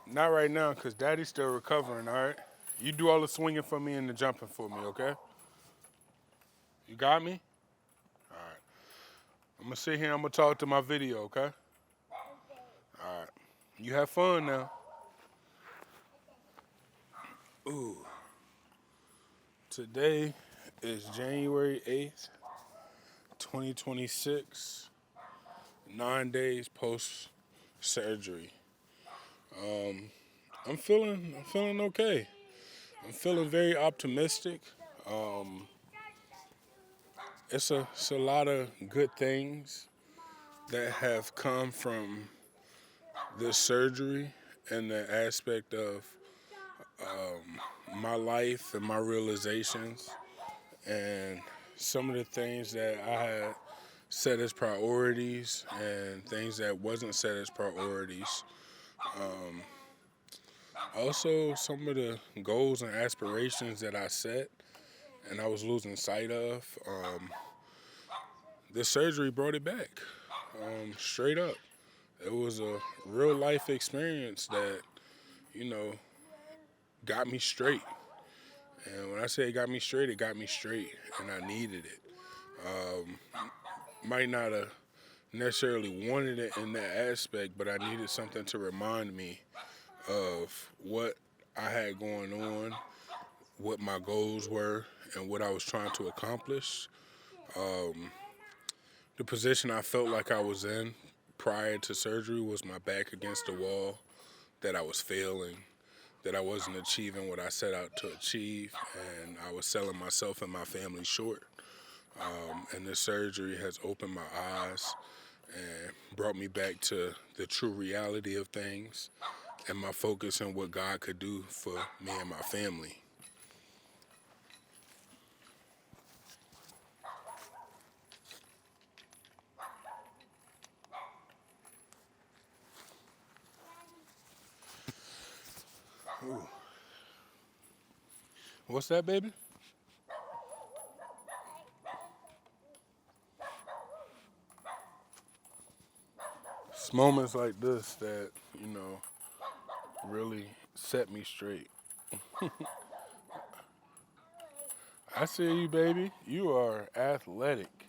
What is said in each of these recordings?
Not right now, because Daddy's still recovering, all right? You do all the swinging for me and the jumping for me, okay? You got me? All right. I'm going to sit here. I'm going to talk to my video, okay? All right. You have fun now. Ooh. Today is January 8th, 2026, 9 days post surgery. I'm feeling okay. I'm feeling very optimistic. Um, it's a lot of good things that have come from this surgery and the aspect of my life and my realizations and some of the things that I had set as priorities and things that wasn't set as priorities. Also, some of the goals and aspirations that I set and I was losing sight of. The surgery brought it back, straight up. It was a real life experience that, you know, got me straight. And when I say it got me straight, it got me straight, and I needed it. Might not have necessarily wanted it in that aspect, but I needed something to remind me of what I had going on, what my goals were, and what I was trying to accomplish. The position I felt like I was in prior to surgery was my back against the wall, that I was failing, that I wasn't achieving what I set out to achieve, and I was selling myself and my family short. And this surgery has opened my eyes and brought me back to the true reality of things and my focus on what God could do for me and my family. Ooh. What's that, baby? It's moments like this that, you know, really set me straight. I see you, baby. You are athletic.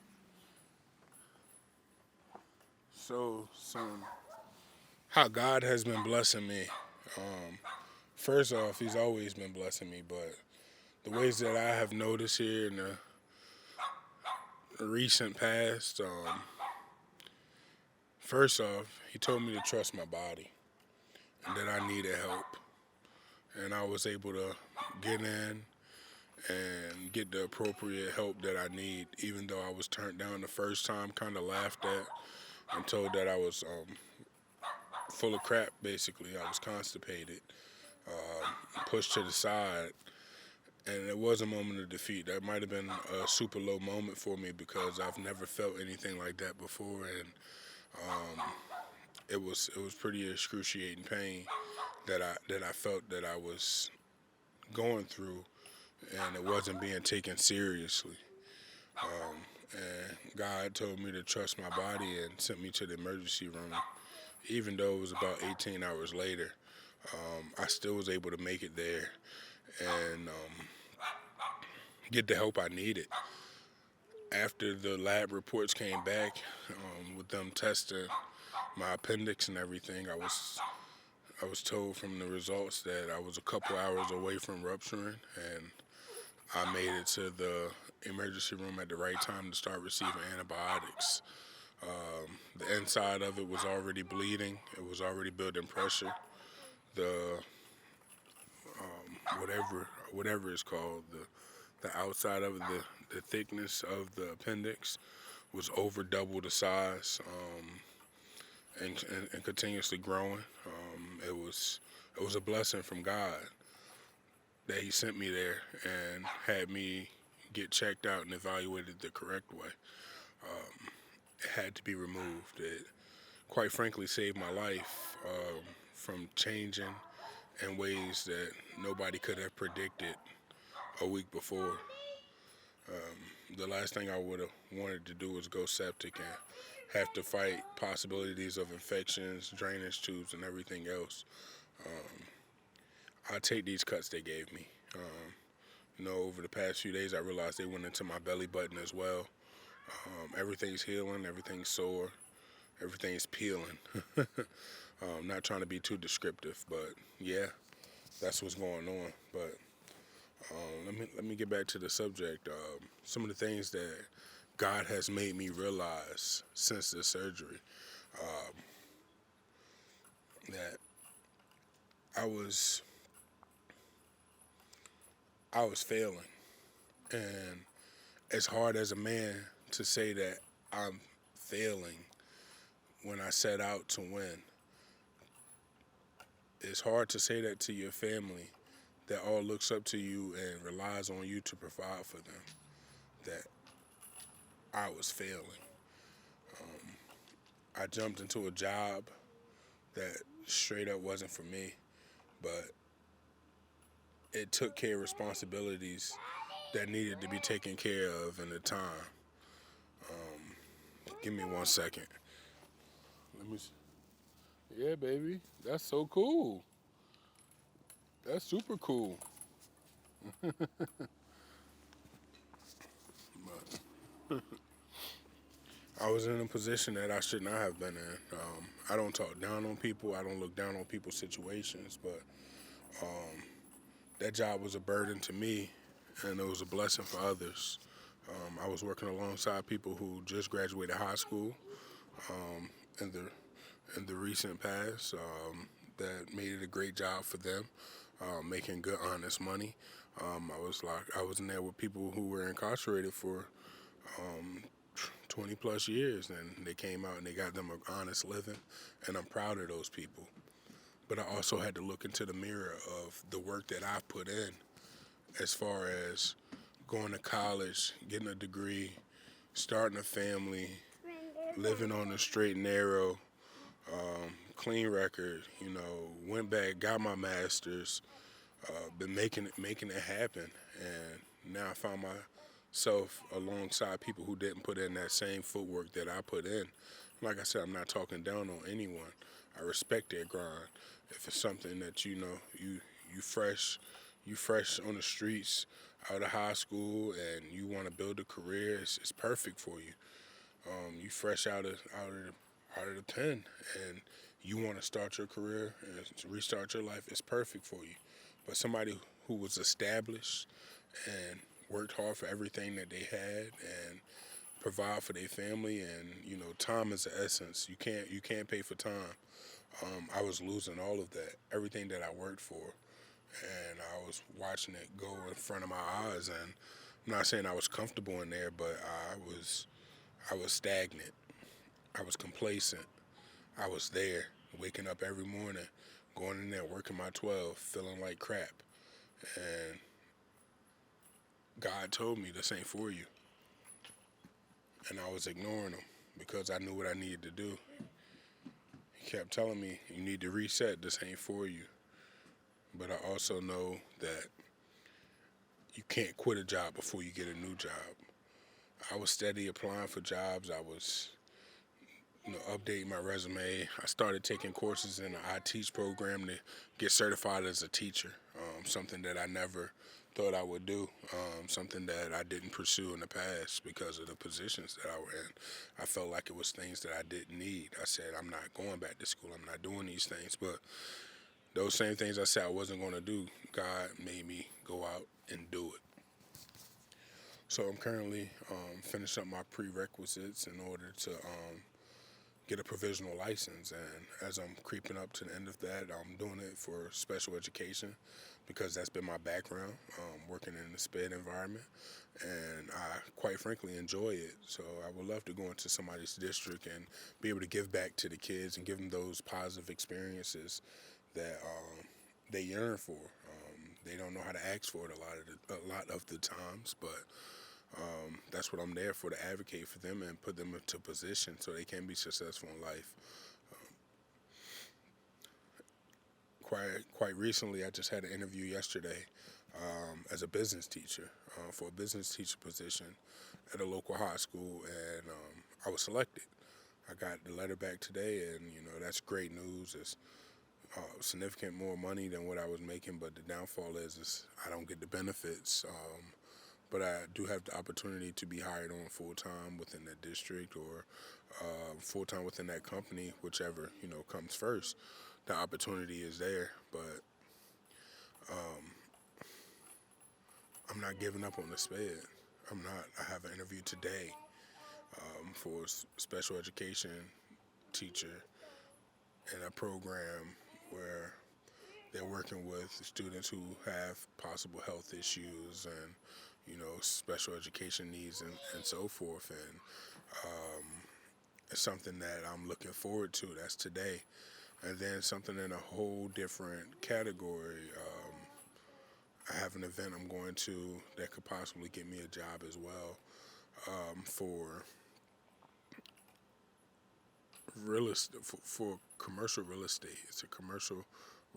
So, how God has been blessing me. First off, He's always been blessing me, but the ways that I have noticed here in the recent past, first off, He told me to trust my body and that I needed help. And I was able to get in and get the appropriate help that I need, even though I was turned down the first time, kind of laughed at, and told that I was full of crap, basically. I was constipated, pushed to the side, and it was a moment of defeat. That might have been a super low moment for me because I've never felt anything like that before, and it was pretty excruciating pain that I felt that I was going through, and it wasn't being taken seriously. And God told me to trust my body and sent me to the emergency room. Even though it was about 18 hours later, I still was able to make it there and get the help I needed. After the lab reports came back, with them testing my appendix and everything, I was told from the results that I was a couple hours away from rupturing, and I made it to the emergency room at the right time to start receiving antibiotics. The inside of it was already bleeding. It was already building pressure. The whatever it's called, the outside of it, the thickness of the appendix was over double the size, and continuously growing. It was a blessing from God that He sent me there and had me get checked out and evaluated the correct way. It had to be removed. It, quite frankly, saved my life from changing in ways that nobody could have predicted a week before. The last thing I would have wanted to do was go septic and have to fight possibilities of infections, drainage tubes, and everything else. I take these cuts they gave me. Over the past few days, I realized they went into my belly button as well. Everything's healing, everything's sore, everything's peeling. Not trying to be too descriptive, but yeah, that's what's going on. But let me get back to the subject. Some of the things that God has made me realize since the surgery, that I was I was failing, and it's hard as a man to say that I'm failing when I set out to win. It's hard to say that to your family that all looks up to you and relies on you to provide for them, that I was failing. I jumped into a job that straight up wasn't for me, but it took care of responsibilities that needed to be taken care of in the time. Give me 1 second. Let me. Yeah, baby, that's so cool. That's super cool. I was in a position that I should not have been in. I don't talk down on people. I don't look down on people's situations, but that job was a burden to me, and it was a blessing for others. I was working alongside people who just graduated high school in the recent past. That made it a great job for them, making good, honest money. I was in there with people who were incarcerated for 20 plus years, and they came out and they got them an honest living, and I'm proud of those people. But I also had to look into the mirror of the work that I put in, as far as going to college, getting a degree, starting a family, living on the straight and narrow, clean record. Went back, got my master's, been making it happen, and now I found myself alongside people who didn't put in that same footwork that I put in. Like I said, I'm not talking down on anyone. I respect their grind. If it's something that you fresh on the streets out of high school and you want to build a career, it's perfect for you. You fresh out of the pen and you want to start your career and restart your life, it's perfect for you. But somebody who was established and worked hard for everything that they had and provide for their family, and time is the essence. You can't pay for time. I was losing all of that, everything that I worked for, and I was watching it go in front of my eyes. And I'm not saying I was comfortable in there, but I was stagnant. I was complacent. I was there, waking up every morning, going in there, working my 12, feeling like crap. And God told me, this ain't for you. And I was ignoring him because I knew what I needed to do. He kept telling me, you need to reset, this ain't for you. But I also know that you can't quit a job before you get a new job. I was steady applying for jobs. I was updating my resume. I started taking courses in the iTeach program to get certified as a teacher, something that I never thought I would do, something that I didn't pursue in the past because of the positions that I were in. I felt like it was things that I didn't need. I said, I'm not going back to school. I'm not doing these things. But those same things I said I wasn't going to do, God made me go out and do it. So I'm currently finishing up my prerequisites in order to get a provisional license. And as I'm creeping up to the end of that, I'm doing it for special education because that's been my background, working in the SPED environment. And I, quite frankly, enjoy it. So I would love to go into somebody's district and be able to give back to the kids and give them those positive experiences that they yearn for. They don't know how to ask for it a lot of the times, but that's what I'm there for, to advocate for them and put them into position so they can be successful in life. Quite recently, I just had an interview yesterday as a business teacher for a business teacher position at a local high school, and I was selected. I got the letter back today, and that's great news. It's significant more money than what I was making, but the downfall is I don't get the benefits. But I do have the opportunity to be hired on full time within the district or full time within that company, whichever comes first. The opportunity is there, but I'm not giving up on the SPED. I'm not. I have an interview today for a special education teacher in a program where they're working with students who have possible health issues and special education needs and so forth. And it's something that I'm looking forward to. That's today. And then something in a whole different category. I have an event I'm going to that could possibly get me a job as well, for real estate, for commercial real estate. It's a commercial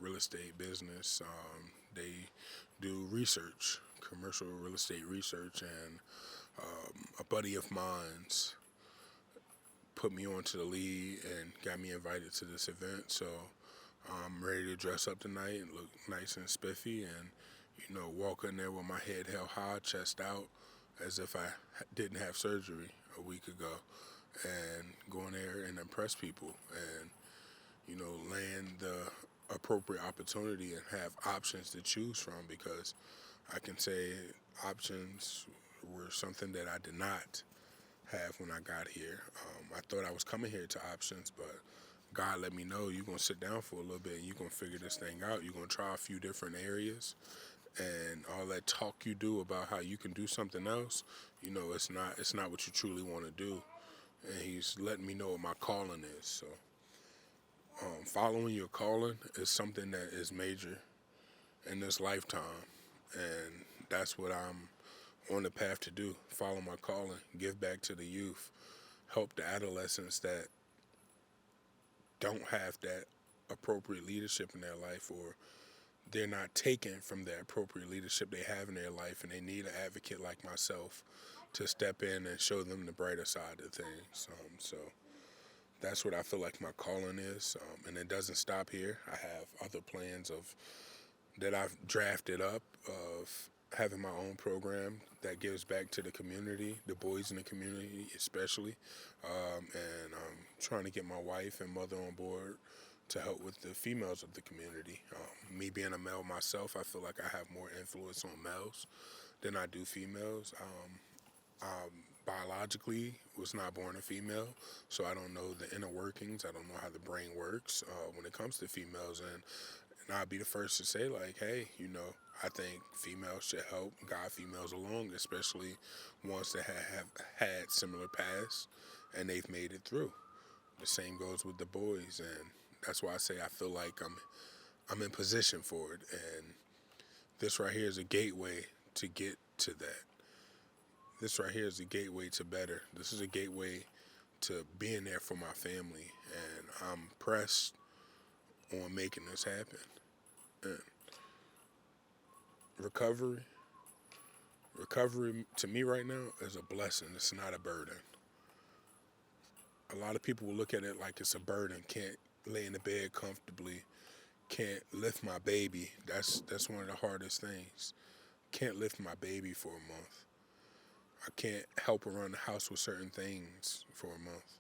real estate business. They do research, commercial real estate research, and a buddy of mine's put me onto the lead and got me invited to this event. So I'm ready to dress up tonight and look nice and spiffy, and walk in there with my head held high, chest out, as if I didn't have surgery a week ago, and go in there and impress people, and land the appropriate opportunity and have options to choose from, because I can say options were something that I did not have when I got here. I thought I was coming here to options, but God let me know you're going to sit down for a little bit and you're going to figure this thing out. You're going to try a few different areas, and all that talk you do about how you can do something else, it's not what you truly want to do. And he's letting me know what my calling is. So following your calling is something that is major in this lifetime, and that's what I'm on the path to do. Follow my calling, give back to the youth, help the adolescents that don't have that appropriate leadership in their life, or they're not taken from the appropriate leadership they have in their life, and they need an advocate like myself to step in and show them the brighter side of things. So that's what I feel like my calling is, and it doesn't stop here. I have other plans that I've drafted up of having my own program that gives back to the community, the boys in the community especially, and I'm trying to get my wife and mother on board to help with the females of the community. Me being a male myself, I feel like I have more influence on males than I do females. Biologically was not born a female, so I don't know the inner workings. I don't know how the brain works when it comes to females, and I'll be the first to say, like, hey, I think females should help guide females along, especially ones that have had similar paths and they've made it through. The same goes with the boys, and that's why I say I feel like I'm in position for it, and this right here is a gateway to get to that. This right here is a gateway to better. This is a gateway to being there for my family, and I'm pressed on making this happen. And recovery to me right now is a blessing. It's not a burden. A lot of people will look at it like it's a burden. Can't lay in the bed comfortably. Can't lift my baby. That's one of the hardest things. Can't lift my baby for a month. I can't help around the house with certain things for a month.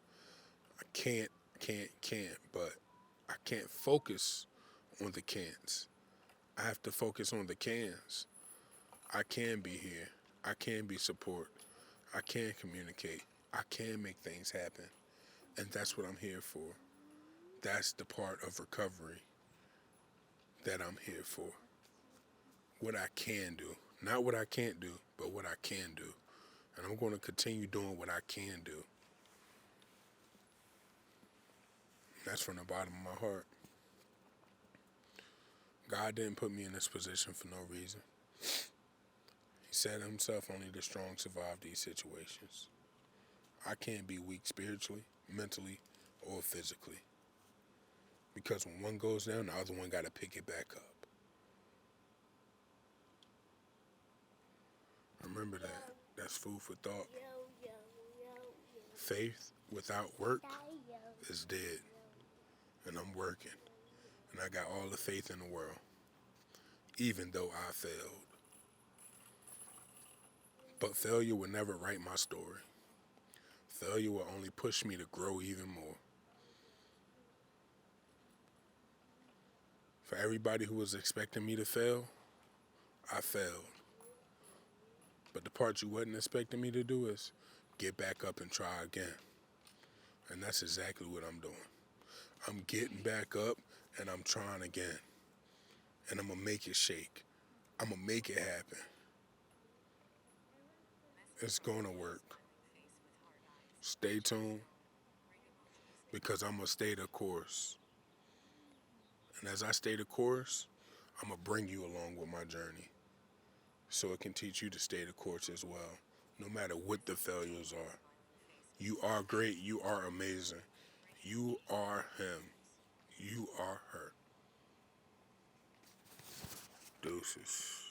I can't, but I can't focus on the can'ts. I have to focus on the cans. I can be here. I can be support. I can communicate. I can make things happen. And that's what I'm here for. That's the part of recovery that I'm here for. What I can do. Not what I can't do, but what I can do. And I'm going to continue doing what I can do. That's from the bottom of my heart. God didn't put me in this position for no reason. He said himself, only the strong survive these situations. I can't be weak spiritually, mentally, or physically. Because when one goes down, the other one got to pick it back up. Remember that. That's food for thought. Faith without work is dead, and I'm working, and I got all the faith in the world, even though I failed. But failure will never write my story. Failure will only push me to grow even more. For everybody who was expecting me to fail, I failed. But the part you wasn't expecting me to do is get back up and try again. And that's exactly what I'm doing. I'm getting back up and I'm trying again. And I'm going to make it shake. I'm going to make it happen. It's going to work. Stay tuned, because I'm going to stay the course. And as I stay the course, I'm going to bring you along with my journey, so it can teach you to stay the course as well, no matter what the failures are. You are great. You are amazing. You are him. You are her. Deuces.